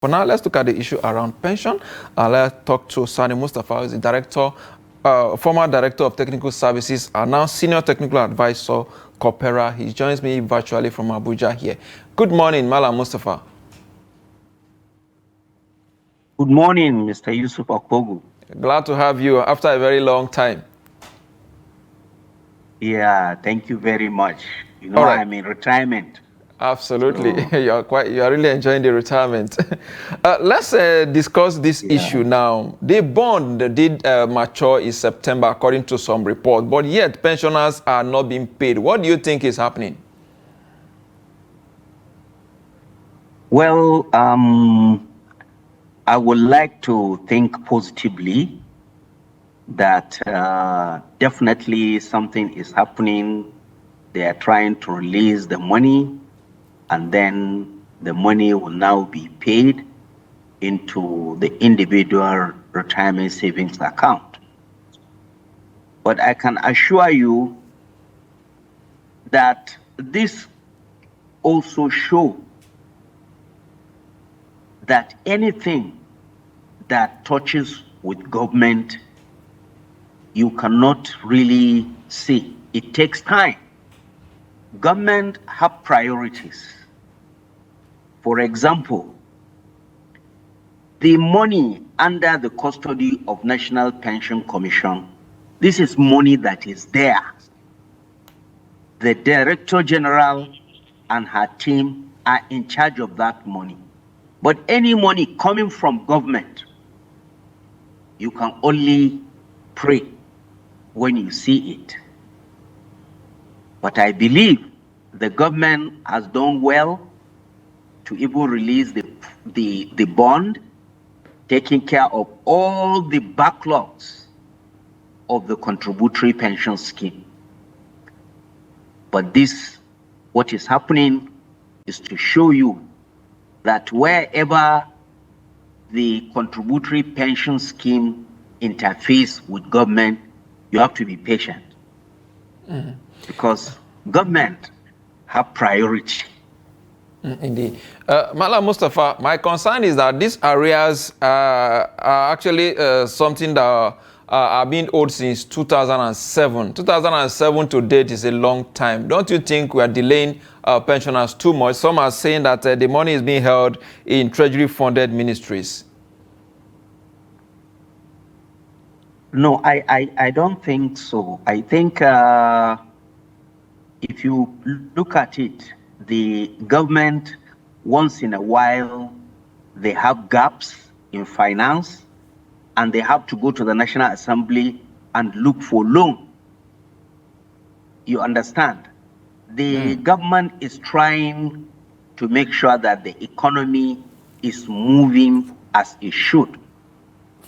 For now, let's look at the issue around pension. Let's talk to Sani Mustapha, who is the director, former director of technical services, and now senior technical advisor, COPEHRA. He joins me virtually from Abuja here. Good morning, Malam Mustapha. Good morning, Mr. Yusuf Akugo. Glad to have you after a very long time. Yeah, thank you very much. You know, right. I'm in retirement. Absolutely. So, you are really enjoying the retirement. Let's discuss this issue now. The bond did mature in September, according to some reports, but yet pensioners are not being paid. What do you think is happening? Well, I would like to think positively that definitely something is happening. They are trying to release the money, and then the money will now be paid into the individual retirement savings account. But I can assure you that this also shows that anything that touches with government, you cannot really see. It takes time. Government have priorities. For example, the money under the custody of National Pension Commission, this is money that is there. The Director General and her team are in charge of that money. But any money coming from government, you can only pray when you see it. But I believe the government has done well to even release the bond, taking care of all the backlogs of the contributory pension scheme. But this, what is happening is to show you that wherever the contributory pension scheme interface with government, you have to be patient. Because government have priority. Indeed. Malam Mustapha, my concern is that these areas are actually something that are being owed since 2007. 2007 to date is a long time. Don't you think we are delaying pensioners too much? Some are saying that the money is being held in treasury-funded ministries. No, I don't think so. I think if you look at it, the government, once in a while, they have gaps in finance, and they have to go to the National Assembly and look for loan. You understand? The government is trying to make sure that the economy is moving as it should.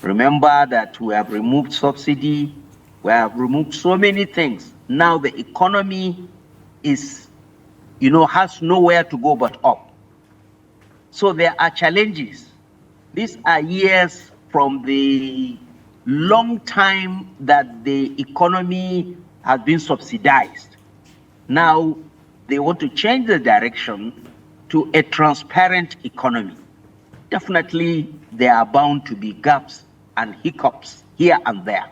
Remember that we have removed subsidy, we have removed so many things. Now the economy is, has nowhere to go but up. So there are challenges. These are years from the long time that the economy has been subsidized. Now they want to change the direction to a transparent economy. Definitely there are bound to be gaps and hiccups here and there.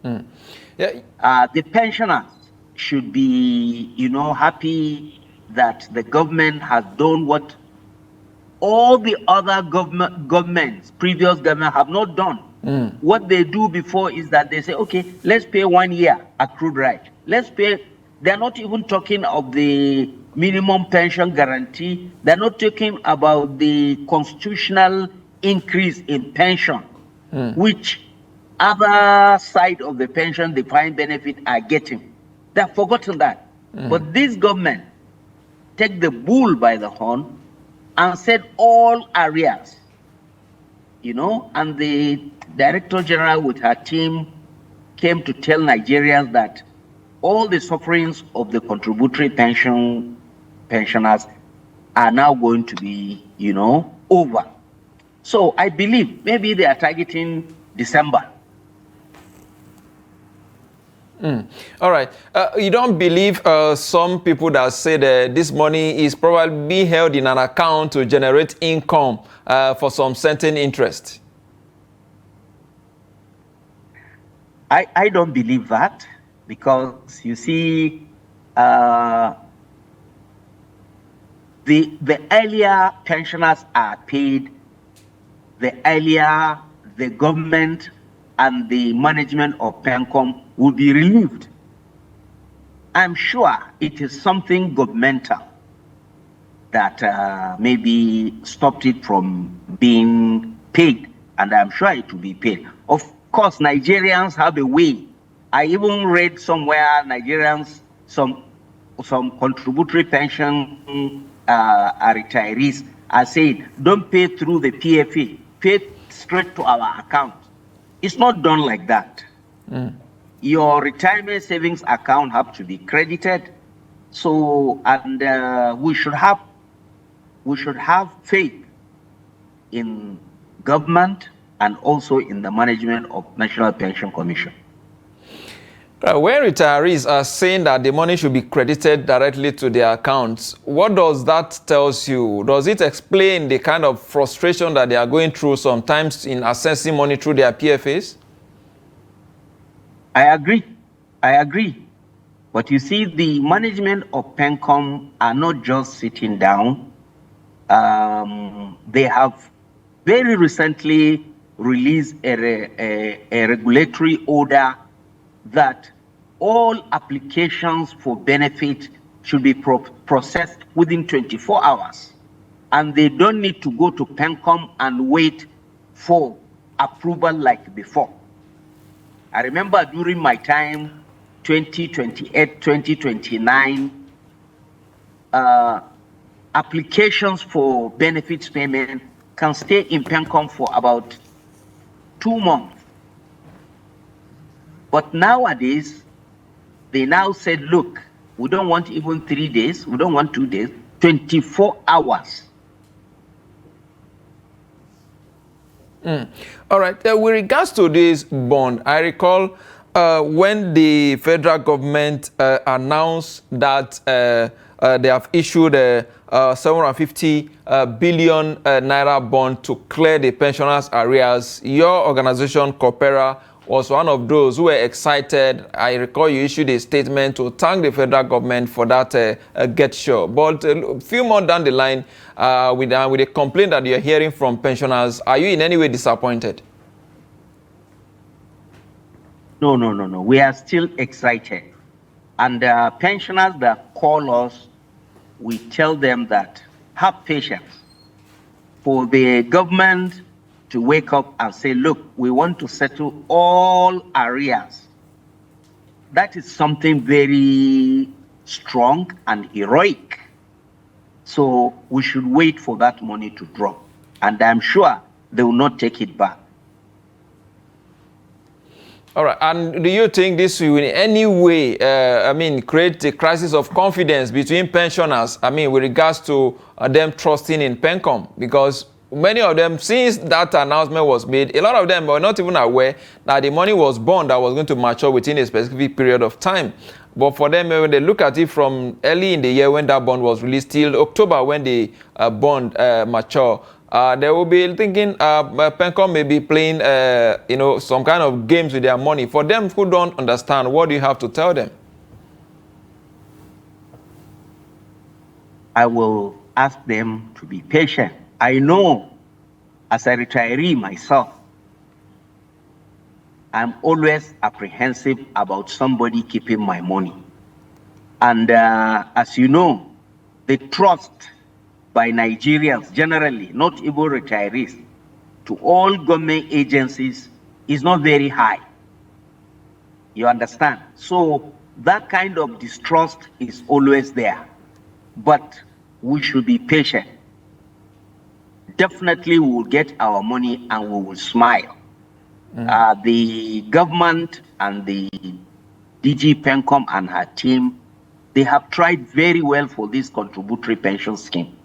The pensioners should be, happy that the government has done what all the other governments, previous governments have not done. What they do before is that they say, okay, let's pay 1 year accrued right. Let's pay. They're not even talking of the minimum pension guarantee. They're not talking about the constitutional increase in pension, which other side of the pension defined benefit are getting. They've forgotten that. But this government take the bull by the horn and said all areas, and the Director General with her team came to tell Nigerians that all the sufferings of the contributory pensioners are now going to be, over. So I believe maybe they are targeting December. All right. You don't believe some people that say that this money is probably being held in an account to generate income for some certain interest? I don't believe that, because you see, the earlier pensioners are paid, the earlier the government and the management of PENCOM will be relieved. I'm sure it is something governmental that maybe stopped it from being paid, and I'm sure it will be paid. Of course, Nigerians have a way. I even read somewhere Nigerians, some contributory pension retirees are saying, don't pay through the PFA, pay straight to our account. It's not done like that. Your retirement savings account have to be credited. So, and we should have faith in government and also in the management of National Pension Commission. When retirees are saying that the money should be credited directly to their accounts, what does that tell you? Does it explain the kind of frustration that they are going through sometimes in accessing money through their PFAs? I agree. But you see, the management of PENCOM are not just sitting down. They have very recently released a regulatory order that all applications for benefit should be processed within 24 hours. And they don't need to go to PENCOM and wait for approval like before. I remember during my time, 2028, 2029, applications for benefits payment can stay in PENCOM for about 2 months. But nowadays, they now said, look, we don't want even 3 days, we don't want 2 days, 24 hours. All right. With regards to this bond, I recall when the federal government announced that they have issued a 750 billion naira bond to clear the pensioners' arrears. Your organization, COPEHRA, was one of those who were excited. I recall you issued a statement to thank the federal government for that gesture. But a few months down the line, with a complaint that you're hearing from pensioners, are you in any way disappointed? No. We are still excited. And pensioners that call us, we tell them that have patience for the government to wake up and say, look, we want to settle all arrears. That is something very strong and heroic. So we should wait for that money to drop. And I'm sure they will not take it back. All right. And do you think this will in any way, create a crisis of confidence between pensioners, with regards to them trusting in PENCOM? Because many of them, since that announcement was made, a lot of them were not even aware that the money was bond that was going to mature within a specific period of time. But for them, when they look at it from early in the year when that bond was released till October when the bond mature, they will be thinking PENCOM may be playing some kind of games with their money. For them who don't understand, what do you have to tell them? I will ask them to be patient. I know, as a retiree myself, I'm always apprehensive about somebody keeping my money. And as you know, the trust by Nigerians generally, not even retirees, to all government agencies is not very high. You understand? So that kind of distrust is always there. But we should be patient. Definitely we will get our money and we will smile. The government and the DG PENCOM and her team, they have tried very well for this contributory pension scheme.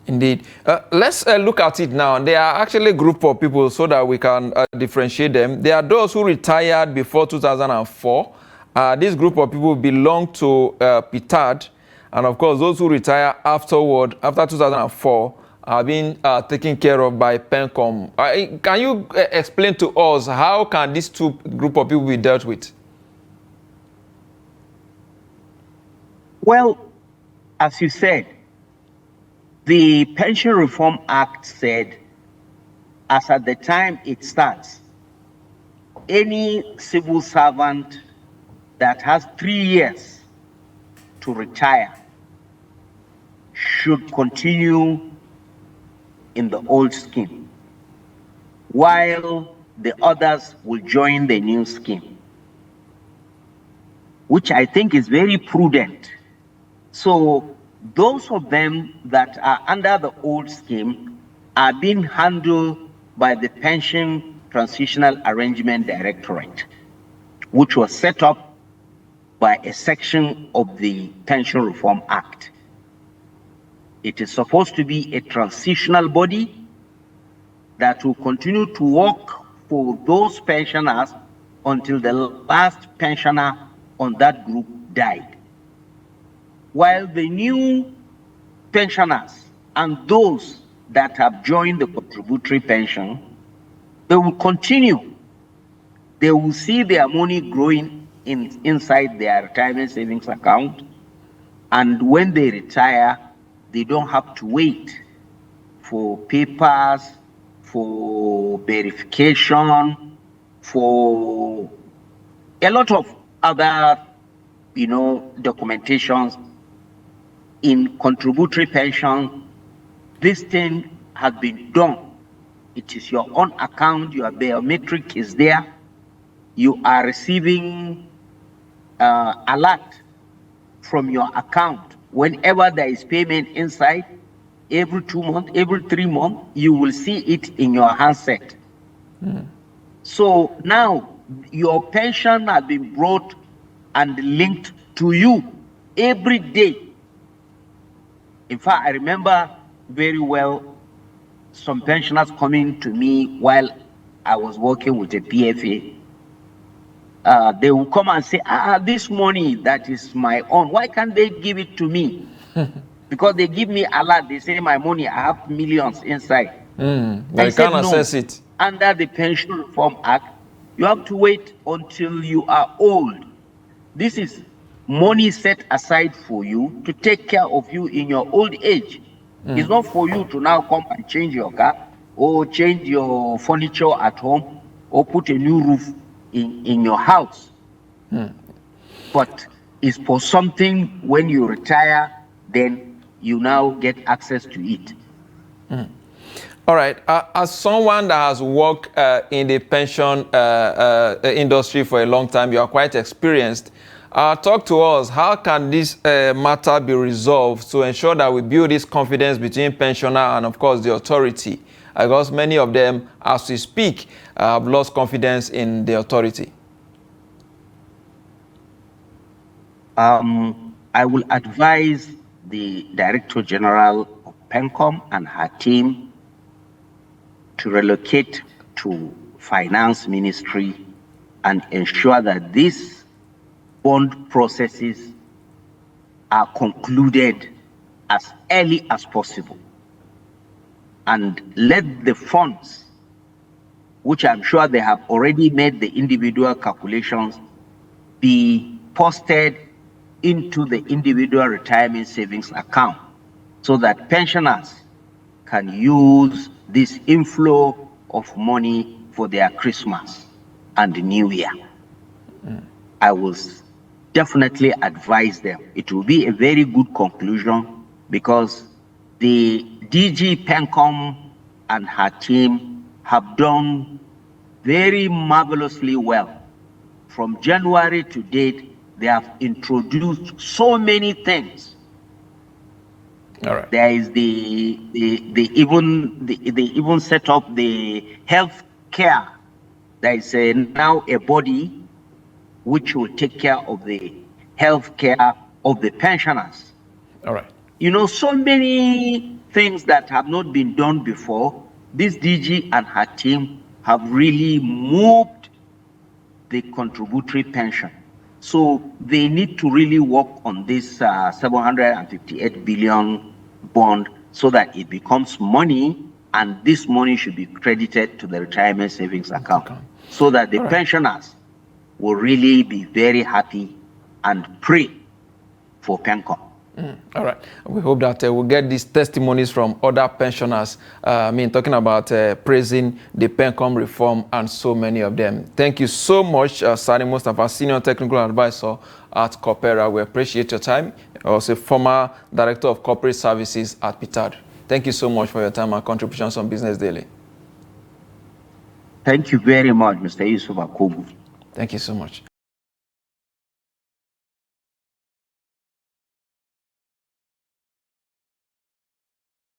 Indeed. Let's look at it now. There are actually a group of people so that we can differentiate them. There are those who retired before 2004. This group of people belong to PITAD. And of course, those who retire afterward, after 2004, are being taken care of by PENCOM. Can you explain to us how can these two group of people be dealt with? Well, as you said, the Pension Reform Act said, as at the time it starts, any civil servant that has 3 years to retire should continue in the old scheme, while the others will join the new scheme, which I think is very prudent. So those of them that are under the old scheme are being handled by the Pension Transitional Arrangement Directorate, which was set up by a section of the Pension Reform Act. It is supposed to be a transitional body that will continue to work for those pensioners until the last pensioner on that group died. While the new pensioners and those that have joined the contributory pension, they will continue. They will see their money growing inside their retirement savings account. And when they retire, they don't have to wait for papers, for verification, for a lot of other, documentations. In contributory pension, this thing has been done. It is your own account, your biometric is there. You are receiving alert from your account. Whenever there is payment inside, every 2 months, every 3 months, you will see it in your handset. So now your pension has been brought and linked to you every day. In fact, I remember very well some pensioners coming to me while I was working with the PFA. They will come and say, this money that is my own, why can't they give it to me? Because they give me a lot. They say my money, I have millions inside. They can't access it. Under the Pension Reform Act, you have to wait until you are old. This is money set aside for you to take care of you in your old age. It's not for you to now come and change your car or change your furniture at home or put a new roof in your house. But it's for something when you retire, then you now get access to it. All right. As someone that has worked in the pension industry for a long time, you are quite experienced. Talk to us, how can this matter be resolved to ensure that we build this confidence between pensioner and, of course, the authority? Because many of them, as we speak, have lost confidence in the authority. I will advise the Director General of PENCOM and her team to relocate to Finance Ministry and ensure that these bond processes are concluded as early as possible, and let the funds, which I'm sure they have already made the individual calculations, be posted into the individual retirement savings account so that pensioners can use this inflow of money for their Christmas and New Year. I will definitely advise them. It will be a very good conclusion because the DG PENCOM and her team have done very marvelously well. From January to date, they have introduced so many things. All right. There is they even set up the health care. There is now a body which will take care of the health care of the pensioners. All right. So many things that have not been done before. This DG and her team have really moved the contributory pension. So they need to really work on this 758 billion bond so that it becomes money, and this money should be credited to the retirement savings account so that the pensioners will really be very happy and pray for PENCOM. All right. We hope that we'll get these testimonies from other pensioners. Talking about praising the PENCOM reform and so many of them. Thank you so much, Sani Mustapha, Senior Technical Advisor at COPEHRA. We appreciate your time. Also, former Director of Corporate Services at PITAD. Thank you so much for your time and contributions on Business Daily. Thank you very much, Mr. Yusuf Akugo. Thank you so much.